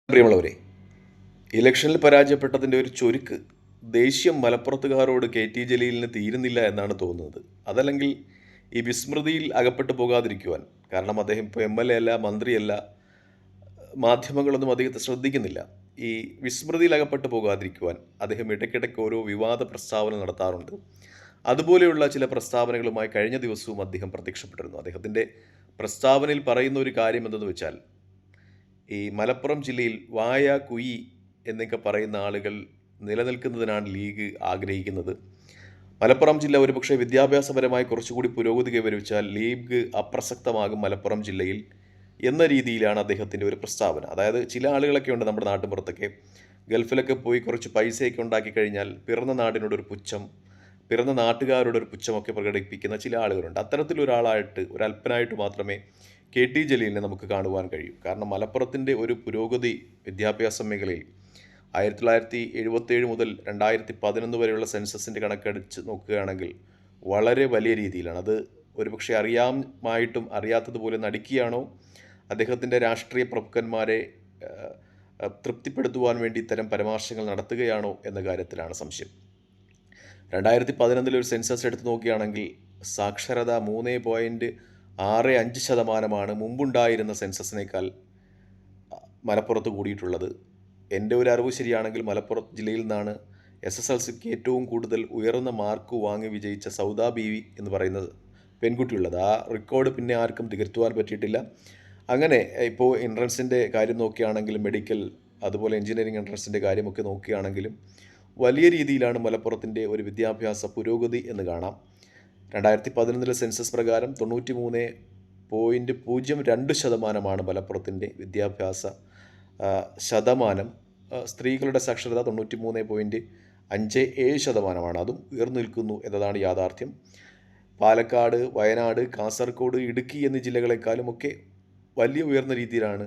പ്രിയമുള്ളവരെ, ഇലക്ഷനിൽ പരാജയപ്പെട്ടതിൻ്റെ ഒരു ചുരുക്ക് ദേഷ്യം മലപ്പുറത്തുകാരോട് കെ ടി ജലീലിന് തീരുന്നില്ല എന്നാണ് തോന്നുന്നത്. അതല്ലെങ്കിൽ ഈ വിസ്മൃതിയിൽ അകപ്പെട്ടു പോകാതിരിക്കുവാൻ. കാരണം അദ്ദേഹം ഇപ്പോൾ എം എൽ എ അല്ല, മന്ത്രിയല്ല, മാധ്യമങ്ങളൊന്നും അദ്ദേഹത്തെ ശ്രദ്ധിക്കുന്നില്ല. ഈ വിസ്മൃതിയിൽ അകപ്പെട്ടു പോകാതിരിക്കുവാൻ അദ്ദേഹം ഇടയ്ക്കിടയ്ക്ക് ഓരോ വിവാദ പ്രസ്താവന നടത്താറുണ്ട്. അതുപോലെയുള്ള ചില പ്രസ്താവനകളുമായി കഴിഞ്ഞ ദിവസവും അദ്ദേഹം പ്രത്യക്ഷപ്പെട്ടിരുന്നു. അദ്ദേഹത്തിൻ്റെ പ്രസ്താവനയിൽ പറയുന്ന ഒരു കാര്യം എന്തെന്ന് വെച്ചാൽ, ഈ മലപ്പുറം ജില്ലയിൽ വായ കുയി എന്നൊക്കെ പറയുന്ന ആളുകൾ നിലനിൽക്കുന്നതിനാണ് ലീഗ് ആഗ്രഹിക്കുന്നത്. മലപ്പുറം ജില്ല ഒരുപക്ഷെ വിദ്യാഭ്യാസപരമായി കുറച്ചുകൂടി പുരോഗതി കൈവരിച്ചാൽ ലീഗ് അപ്രസക്തമാകും മലപ്പുറം ജില്ലയിൽ എന്ന രീതിയിലാണ് അദ്ദേഹത്തിൻ്റെ ഒരു പ്രസ്താവന. അതായത് ചില ആളുകളൊക്കെ ഉണ്ട് നമ്മുടെ നാട്ടിൻപുറത്തൊക്കെ, ഗൾഫിലൊക്കെ പോയി കുറച്ച് പൈസയൊക്കെ ഉണ്ടാക്കി കഴിഞ്ഞാൽ പിറന്ന നാടിനോടൊരു പുച്ഛം, പിറന്ന നാട്ടുകാരോടൊരു പുച്ഛമൊക്കെ പ്രകടിപ്പിക്കുന്ന ചില ആളുകളുണ്ട്. അത്തരത്തിലൊരാളായിട്ട്, ഒരല്പനായിട്ട് മാത്രമേ കെ ടി ജലീലിനെ നമുക്ക് കാണുവാൻ കഴിയും. കാരണം മലപ്പുറത്തിൻ്റെ ഒരു പുരോഗതി വിദ്യാഭ്യാസ മേഖലയിൽ 1977 മുതൽ 2011 വരെയുള്ള സെൻസസിൻ്റെ കണക്കടിച്ച് നോക്കുകയാണെങ്കിൽ വളരെ വലിയ രീതിയിലാണ്. അത് ഒരുപക്ഷെ അറിയാമായിട്ടും അറിയാത്തതുപോലെ നടിക്കുകയാണോ, അദ്ദേഹത്തിൻ്റെ രാഷ്ട്രീയ പ്രമുഖന്മാരെ തൃപ്തിപ്പെടുത്തുവാൻ വേണ്ടി ഇത്തരം പരാമർശങ്ങൾ നടത്തുകയാണോ എന്ന കാര്യത്തിലാണ് സംശയം. 2011 ഒരു സെൻസസ് എടുത്ത് നോക്കുകയാണെങ്കിൽ സാക്ഷരത 3.65% മുമ്പുണ്ടായിരുന്ന സെൻസസിനേക്കാൾ മലപ്പുറത്ത് കൂടിയിട്ടുള്ളത്. എൻ്റെ ഒരു അറിവ് ശരിയാണെങ്കിൽ മലപ്പുറം ജില്ലയിൽ നിന്നാണ് SSLCക്ക് ഏറ്റവും കൂടുതൽ ഉയർന്ന മാർക്ക് വാങ്ങി വിജയിച്ച സൗദാ ബീവി എന്ന് പറയുന്ന പെൺകുട്ടിയുള്ളത്. ആ റെക്കോർഡ് പിന്നെ ആർക്കും തികർത്തുവാൻ പറ്റിയിട്ടില്ല. അങ്ങനെ ഇപ്പോൾ എൻട്രൻസിൻ്റെ കാര്യം നോക്കുകയാണെങ്കിലും, മെഡിക്കൽ അതുപോലെ എഞ്ചിനീയറിംഗ് എൻട്രൻസിൻ്റെ കാര്യമൊക്കെ നോക്കുകയാണെങ്കിലും വലിയ രീതിയിലാണ് മലപ്പുറത്തിൻ്റെ ഒരു വിദ്യാഭ്യാസ പുരോഗതി എന്ന് കാണാം. 2011 സെൻസസ് പ്രകാരം 93.02% മലപ്പുറത്തിൻ്റെ വിദ്യാഭ്യാസ ശതമാനം. സ്ത്രീകളുടെ സാക്ഷരത 93.57%. അതും ഉയർന്നു നിൽക്കുന്നു എന്നതാണ് യാഥാർത്ഥ്യം. പാലക്കാട്, വയനാട്, കാസർഗോഡ്, ഇടുക്കി എന്നീ ജില്ലകളെക്കാളുമൊക്കെ വലിയ ഉയർന്ന രീതിയിലാണ്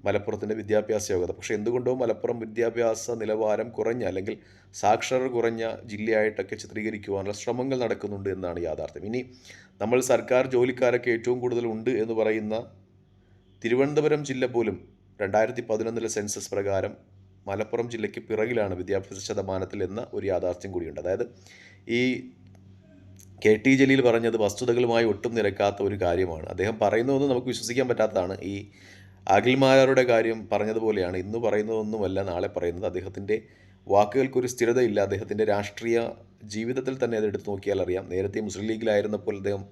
മലപ്പുറത്തിൻ്റെ വിദ്യാഭ്യാസ യോഗ്യത. പക്ഷേ എന്തുകൊണ്ടോ മലപ്പുറം വിദ്യാഭ്യാസ നിലവാരം കുറഞ്ഞ, അല്ലെങ്കിൽ സാക്ഷരത കുറഞ്ഞ ജില്ലയായിട്ടൊക്കെ ചിത്രീകരിക്കുവാനുള്ള ശ്രമങ്ങൾ നടക്കുന്നുണ്ട് എന്നാണ് യാഥാർത്ഥ്യം. ഇനി നമ്മൾ സർക്കാർ ജോലിക്കാരൊക്കെ ഏറ്റവും കൂടുതൽ ഉണ്ട് എന്ന് പറയുന്ന തിരുവനന്തപുരം ജില്ല പോലും 2011 സെൻസസ് പ്രകാരം മലപ്പുറം ജില്ലയ്ക്ക് പിറകിലാണ് വിദ്യാഭ്യാസ ശതമാനത്തിൽ എന്ന ഒരു യാഥാർത്ഥ്യം കൂടിയുണ്ട്. അതായത് ഈ കെ ടി ജലീൽ പറഞ്ഞത് വസ്തുതകളുമായി ഒട്ടും നിരക്കാത്ത ഒരു കാര്യമാണ്. അദ്ദേഹം പറയുന്നതൊന്നും നമുക്ക് വിശ്വസിക്കാൻ പറ്റാത്തതാണ്. ഈ അഖിൽമാരാരുടെ കാര്യം പറഞ്ഞതുപോലെയാണ്, ഇന്ന് പറയുന്നതൊന്നുമല്ല നാളെ പറയുന്നത്. അദ്ദേഹത്തിൻ്റെ വാക്കുകൾക്കൊരു സ്ഥിരതയില്ല. അദ്ദേഹത്തിൻ്റെ രാഷ്ട്രീയ ജീവിതത്തിൽ തന്നെ അത് എടുത്തു നോക്കിയാൽ അറിയാം. നേരത്തെ മുസ്ലിം ലീഗിലായിരുന്നപ്പോൾ അദ്ദേഹം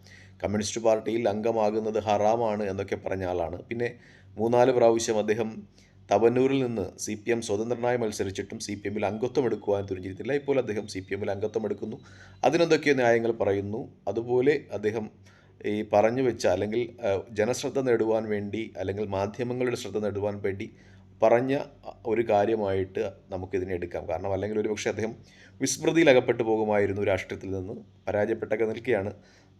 കമ്മ്യൂണിസ്റ്റ് പാർട്ടിയിൽ അംഗമാകുന്നത് ഹറാമാണ് എന്നൊക്കെ പറഞ്ഞ ആളാണ്. പിന്നെ 3-4 പ്രാവശ്യം അദ്ദേഹം തവന്നൂരിൽ നിന്ന് CPM സ്വതന്ത്രനായി മത്സരിച്ചിട്ടും CPMൽ അംഗത്വം എടുക്കുവാൻ തുനിഞ്ഞിരുന്നില്ല. ഇപ്പോൾ അദ്ദേഹം CPMൽ അംഗത്വം എടുക്കുന്നു, അതിനെന്തൊക്കെയോ ന്യായങ്ങൾ പറയുന്നു. അതുപോലെ അദ്ദേഹം ഈ പറഞ്ഞു വെച്ച, അല്ലെങ്കിൽ ജനശ്രദ്ധ നേടുവാൻ വേണ്ടി, അല്ലെങ്കിൽ മാധ്യമങ്ങളുടെ ശ്രദ്ധ നേടുവാൻ വേണ്ടി പറഞ്ഞ ഒരു കാര്യമായിട്ട് നമുക്കിതിനെ എടുക്കാം. കാരണം അല്ലെങ്കിൽ ഒരുപക്ഷെ അദ്ദേഹം വിസ്മൃതിയിൽ അകപ്പെട്ടു പോകുമായിരുന്നു. രാഷ്ട്രീയത്തിൽ നിന്ന് പരാജയപ്പെട്ടൊക്കെ നിൽക്കുകയാണ്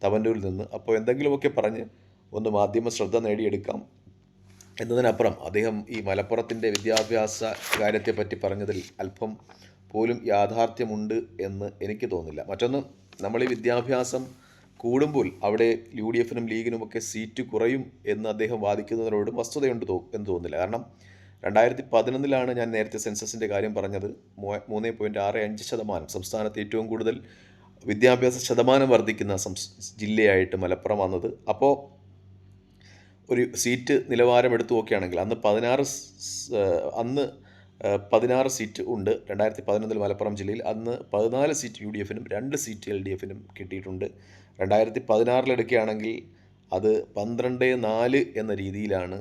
തവന്നൂരിൽ നിന്ന്. അപ്പോൾ എന്തെങ്കിലുമൊക്കെ പറഞ്ഞ് ഒന്ന് മാധ്യമ ശ്രദ്ധ നേടിയെടുക്കാം എന്നതിനപ്പുറം അദ്ദേഹം ഈ മലപ്പുറത്തിൻ്റെ വിദ്യാഭ്യാസ കാര്യത്തെപ്പറ്റി പറഞ്ഞതിൽ അല്പം പോലും യാഥാർത്ഥ്യമുണ്ട് എന്ന് എനിക്ക് തോന്നുന്നില്ല. മറ്റൊന്ന്, നമ്മൾ ഈ വിദ്യാഭ്യാസം കൂടുമ്പോൾ അവിടെ UDFനും ലീഗിനുമൊക്കെ സീറ്റ് കുറയും എന്ന് അദ്ദേഹം വാദിക്കുന്നതിനോടും വസ്തുതയുണ്ട് എന്ന് തോന്നുന്നില്ല. കാരണം 2011 ഞാൻ നേരത്തെ സെൻസസിൻ്റെ കാര്യം പറഞ്ഞത്, 3.65% സംസ്ഥാനത്ത് ഏറ്റവും കൂടുതൽ വിദ്യാഭ്യാസ ശതമാനം വർദ്ധിക്കുന്ന ജില്ലയായിട്ട് മലപ്പുറം വന്നത്. അപ്പോൾ ഒരു സീറ്റ് നിലവാരം എടുത്തു നോക്കുകയാണെങ്കിൽ അന്ന് 16 സീറ്റ് ഉണ്ട് 2011 മലപ്പുറം ജില്ലയിൽ. അന്ന് 14 സീറ്റ് UDFനും 2 സീറ്റ് LDFനും കിട്ടിയിട്ടുണ്ട്. 2016 എടുക്കുകയാണെങ്കിൽ അത് 12-4 എന്ന രീതിയിലാണ്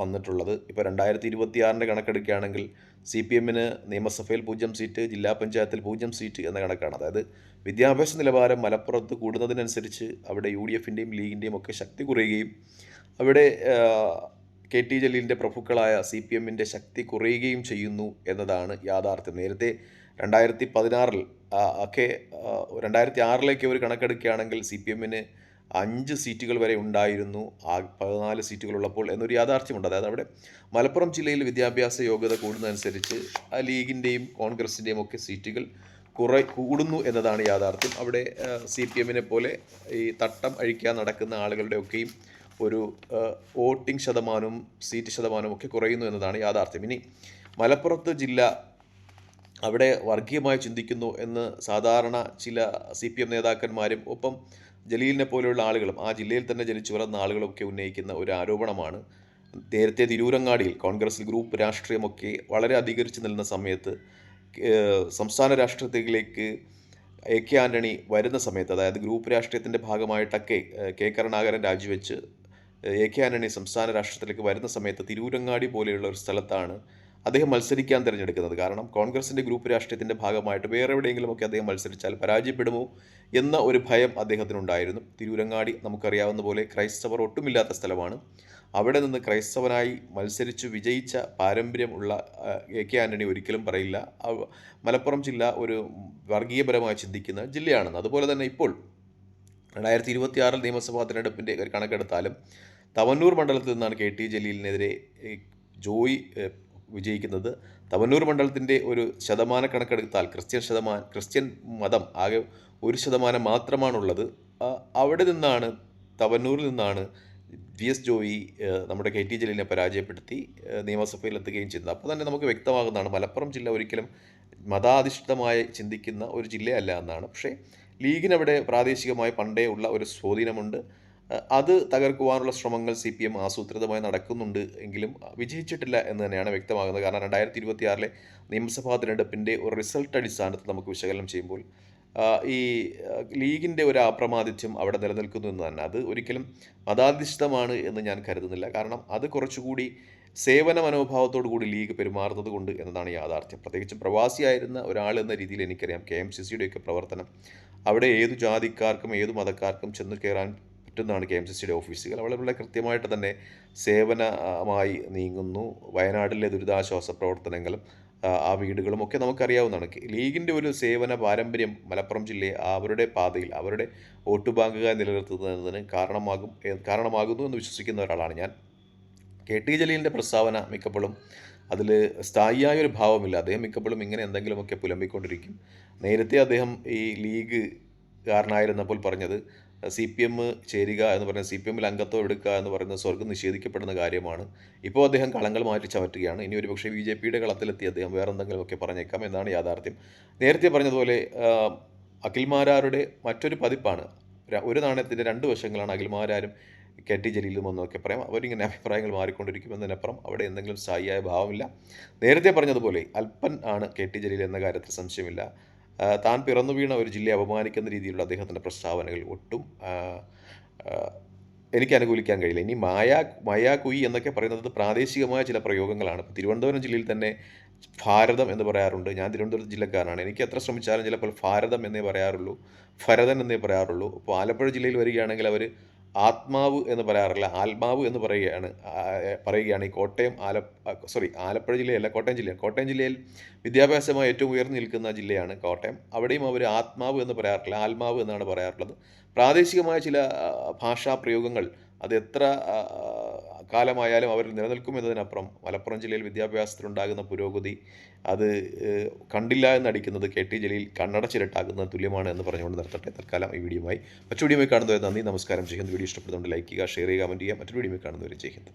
വന്നിട്ടുള്ളത്. ഇപ്പോൾ 2026 കണക്കെടുക്കുകയാണെങ്കിൽ CPMന് നിയമസഭയിൽ 0 സീറ്റ്, ജില്ലാ പഞ്ചായത്തിൽ 0 സീറ്റ് എന്ന കണക്കാണ്. അതായത് വിദ്യാഭ്യാസ നിലവാരം മലപ്പുറത്ത് കൂടുന്നതിനനുസരിച്ച് അവിടെ UDFൻ്റെയും ലീഗിൻ്റെയും ഒക്കെ ശക്തി കുറയുകയും അവിടെ കെ ടി ജലീലിൻ്റെ പ്രഭുക്കളായ CPMൻ്റെ ശക്തി കുറയുകയും ചെയ്യുന്നു എന്നതാണ് യാഥാർത്ഥ്യം. നേരത്തെ 2016 ഒക്കെ 2006 ഒരു കണക്കെടുക്കുകയാണെങ്കിൽ CPMന് 5 സീറ്റുകൾ വരെ ഉണ്ടായിരുന്നു, 14 സീറ്റുകളുള്ളപ്പോൾ എന്നൊരു യാഥാർത്ഥ്യമുണ്ട്. അതായത് അവിടെ മലപ്പുറം ജില്ലയിൽ വിദ്യാഭ്യാസ യോഗ്യത കൂടുന്നതനുസരിച്ച് ആ ലീഗിൻ്റെയും കോൺഗ്രസിൻ്റെയും ഒക്കെ സീറ്റുകൾ കൂടുന്നു എന്നതാണ് യാഥാർത്ഥ്യം. അവിടെ CPMനെ പോലെ ഈ തട്ടം അഴിക്കാൻ നടക്കുന്ന ആളുകളുടെ ഒക്കെയും ഒരു വോട്ടിംഗ് ശതമാനവും സീറ്റ് ശതമാനവും ഒക്കെ കുറയുന്നു എന്നതാണ് യാഥാർത്ഥ്യം. ഇനി മലപ്പുറത്ത് ജില്ല അവിടെ വർഗീയമായി ചിന്തിക്കുന്നു എന്ന് സാധാരണ ചില CPM നേതാക്കന്മാരും ഒപ്പം ജലീലിനെ പോലെയുള്ള ആളുകളും ആ ജില്ലയിൽ തന്നെ ജനിച്ചു വളർന്ന ആളുകളൊക്കെ ഉന്നയിക്കുന്ന ഒരു ആരോപണമാണ്. നേരത്തെ തിരൂരങ്ങാടിയിൽ കോൺഗ്രസിൽ ഗ്രൂപ്പ് രാഷ്ട്രീയമൊക്കെ വളരെ അധികരിച്ചു നിൽക്കുന്ന സമയത്ത് സംസ്ഥാന രാഷ്ട്രീയത്തിലേക്ക് AK ആൻ്റണി വരുന്ന സമയത്ത്, അതായത് ഗ്രൂപ്പ് രാഷ്ട്രീയത്തിൻ്റെ ഭാഗമായിട്ടൊക്കെ K കരുണാകരൻ രാജിവെച്ച് AK ആൻ്റണി സംസ്ഥാന രാഷ്ട്രീയത്തിലേക്ക് വരുന്ന സമയത്ത് തിരൂരങ്ങാടി പോലെയുള്ള ഒരു സ്ഥലത്താണ് അദ്ദേഹം മത്സരിക്കാൻ തിരഞ്ഞെടുക്കുന്നത്. കാരണം കോൺഗ്രസിൻ്റെ ഗ്രൂപ്പ് രാഷ്ട്രീയത്തിൻ്റെ ഭാഗമായിട്ട് വേറെ എവിടെയെങ്കിലുമൊക്കെ അദ്ദേഹം മത്സരിച്ചാൽ പരാജയപ്പെടുമോ എന്ന ഒരു ഭയം അദ്ദേഹത്തിനുണ്ടായിരുന്നു. തിരൂരങ്ങാടി നമുക്കറിയാവുന്ന പോലെ ക്രൈസ്തവർ ഒട്ടുമില്ലാത്ത സ്ഥലമാണ്. അവിടെ നിന്ന് ക്രൈസ്തവനായി മത്സരിച്ചു വിജയിച്ച പാരമ്പര്യം ഉള്ള AK ആൻ്റണി ഒരിക്കലും പറയില്ല മലപ്പുറം ജില്ല ഒരു വർഗീയപരമായി ചിന്തിക്കുന്ന ജില്ലയാണെന്ന്. അതുപോലെ തന്നെ ഇപ്പോൾ 2026 നിയമസഭാ തിരഞ്ഞെടുപ്പിൻ്റെ ഒരു കണക്കെടുത്താലും തവന്നൂർ മണ്ഡലത്തിൽ നിന്നാണ് KT ജലീലിനെതിരെ ജോയി വിജയിക്കുന്നത്. തവന്നൂർ മണ്ഡലത്തിൻ്റെ ഒരു ശതമാന കണക്കെടുത്താൽ ക്രിസ്ത്യൻ മതം ആകെ 1% മാത്രമാണുള്ളത്. അവിടെ നിന്നാണ്, തവന്നൂരിൽ നിന്നാണ് VS ജോയി നമ്മുടെ KT ജലീലിനെ പരാജയപ്പെടുത്തി നിയമസഭയിൽ എത്തുകയും ചെയ്യുന്നത്. അപ്പോൾ തന്നെ നമുക്ക് വ്യക്തമാകുന്നതാണ് മലപ്പുറം ജില്ല ഒരിക്കലും മതാധിഷ്ഠിതമായി ചിന്തിക്കുന്ന ഒരു ജില്ലയല്ല എന്നാണ്. പക്ഷേ ലീഗിനവിടെ പ്രാദേശികമായി പണ്ടേ ഉള്ള ഒരു സ്വാധീനമുണ്ട്. അത് തകർക്കുവാനുള്ള ശ്രമങ്ങൾ CPM ആസൂത്രിതമായി നടക്കുന്നുണ്ട് എങ്കിലും വിജയിച്ചിട്ടില്ല എന്ന് തന്നെയാണ് വ്യക്തമാകുന്നത്. കാരണം 2026 നിയമസഭാ തിരഞ്ഞെടുപ്പിൻ്റെ ഒരു റിസൾട്ട് അടിസ്ഥാനത്തിൽ നമുക്ക് വിശകലനം ചെയ്യുമ്പോൾ ഈ ലീഗിൻ്റെ ഒരു അപ്രമാദിത്യം അവിടെ നിലനിൽക്കുന്നു എന്ന് തന്നെ. അത് ഒരിക്കലും മതാധിഷ്ഠിതമാണ് എന്ന് ഞാൻ കരുതുന്നില്ല. കാരണം അത് കുറച്ചുകൂടി സേവന മനോഭാവത്തോടു കൂടി ലീഗ് പെരുമാറുന്നത് കൊണ്ട് എന്നതാണ് യാഥാർത്ഥ്യം. പ്രത്യേകിച്ചും പ്രവാസിയായിരുന്ന ഒരാൾ എന്ന രീതിയിൽ എനിക്കറിയാം KMCCയുടെയൊക്കെ പ്രവർത്തനം. അവിടെ ഏതു ജാതിക്കാർക്കും ഏതു മതക്കാർക്കും ചെന്ന് കയറാൻ പറ്റുന്നതാണ് KMCCയുടെ ഓഫീസുകൾ. വളരെ കൃത്യമായിട്ട് തന്നെ സേവനമായി നീങ്ങുന്നു. വയനാട്ടിലെ ദുരിതാശ്വാസ പ്രവർത്തനങ്ങളും ആ വീടുകളും ഒക്കെ നമുക്കറിയാവുന്നതാണ്. ലീഗിൻ്റെ ഒരു സേവന പാരമ്പര്യം മലപ്പുറം ജില്ലയെ അവരുടെ പാതയിൽ അവരുടെ വോട്ട് ബാങ്കുകായി നിലനിർത്തുന്നതിന് കാരണമാകുന്നു എന്ന് വിശ്വസിക്കുന്ന ഒരാളാണ് ഞാൻ. KT ജലീലിൻ്റെ പ്രസ്താവന മിക്കപ്പോഴും അതിൽ സ്ഥായിയായൊരു ഭാവമില്ല. അദ്ദേഹം മിക്കപ്പോഴും ഇങ്ങനെ എന്തെങ്കിലുമൊക്കെ പുലമ്പിക്കൊണ്ടിരിക്കും. നേരത്തെ അദ്ദേഹം ഈ ലീഗ് കാരനായിരുന്നപ്പോൾ പറഞ്ഞത് CPM ചേരുക എന്ന് പറയുന്നത്, CPMൽ അംഗത്വം എടുക്കുക എന്ന് പറയുന്നത് സ്വർഗ്ഗം നിഷേധിക്കപ്പെടുന്ന കാര്യമാണ്. ഇപ്പോൾ അദ്ദേഹം കളങ്ങൾ മാറ്റി ചവറ്റുകയാണ്. ഇനി ഒരു പക്ഷേ BJPയുടെ കളത്തിലെത്തി അദ്ദേഹം വേറെ എന്തെങ്കിലുമൊക്കെ പറഞ്ഞേക്കാം എന്നാണ് യാഥാർത്ഥ്യം. നേരത്തെ പറഞ്ഞതുപോലെ അഖിൽമാരാരുടെ മറ്റൊരു പതിപ്പാണ്. ഒരു നാണയത്തിൻ്റെ രണ്ട് വശങ്ങളാണ് അഖിൽമാരാരും KT ജലീലും എന്നൊക്കെ പറയാം. അവരിങ്ങനെ അഭിപ്രായങ്ങൾ മാറിക്കൊണ്ടിരിക്കും എന്നതിനപ്പുറം അവിടെ എന്തെങ്കിലും സ്ഥായിയായ ഭാവമില്ല. നേരത്തെ പറഞ്ഞതുപോലെ അല്പൻ ആണ് KT ജലീൽ എന്ന കാര്യത്തിൽ സംശയമില്ല. താൻ പിറന്നു വീണ ഒരു ജില്ലയെ അപമാനിക്കുന്ന രീതിയിലുള്ള അദ്ദേഹത്തിൻ്റെ പ്രസ്താവനകൾ ഒട്ടും എനിക്ക് അനുകൂലിക്കാൻ കഴിയില്ല. ഇനി മായാകുയി എന്നൊക്കെ പറയുന്നത് പ്രാദേശികമായ ചില പ്രയോഗങ്ങളാണ്. തിരുവനന്തപുരം ജില്ലയിൽ തന്നെ ഭാരതം എന്ന് പറയാറുണ്ട്. ഞാൻ തിരുവനന്തപുരം ജില്ലക്കാരനാണ്. എനിക്ക് എത്ര ശ്രമിച്ചാലും ചിലപ്പോൾ ഭാരതം എന്നേ പറയാറുള്ളൂ, ഭരതൻ എന്നേ പറയാറുള്ളൂ. ഇപ്പോൾ ആലപ്പുഴ ജില്ലയിൽ വരികയാണെങ്കിൽ അവർ ആത്മാവ് എന്ന് പറയാറില്ല, ആത്മാവ് എന്ന് പറയുകയാണ്. ഈ ആലപ്പുഴ ജില്ലയല്ല, കോട്ടയം ജില്ലയിൽ വിദ്യാഭ്യാസമായി ഏറ്റവും ഉയർന്നു നിൽക്കുന്ന ജില്ലയാണ് കോട്ടയം. അവിടെയും അവർ ആത്മാവ് എന്ന് പറയാറില്ല, ആത്മാവ് എന്നാണ് പറയാറുള്ളത്. പ്രാദേശികമായ ചില ഭാഷാ പ്രയോഗങ്ങൾ അത് എത്ര കാലമായാലും അവർ നിലനിൽക്കുമെന്നതിനപ്പുറം മലപ്പുറം ജില്ലയിൽ വിദ്യാഭ്യാസത്തിലുണ്ടാകുന്ന പുരോഗതി അത് കണ്ടില്ല എന്നടിക്കുന്നത് KT ജലീൽ കണ്ണടച്ചിരട്ടാക്കുന്നത് തുല്യമാണ് എന്ന് പറഞ്ഞുകൊണ്ട് നിർത്തട്ടെ തൽക്കാലം ഈ വീഡിയോയുമായി. മറ്റു വീഡിയോയുമായി കാണുന്നവരെ നന്ദി, നമസ്കാരം. ജയ് ഹിന്ദ്. വീഡിയോ ഇഷ്ടപ്പെടുന്നുണ്ട് ലൈക്ക് ചെയ്യുക, ഷെയർ ചെയ്യുക, കമൻറ്റ് ചെയ്യുക. മറ്റൊരു വീഡിയോയുമായി കാണുന്നവരെ ജയ് ഹിന്ദ്.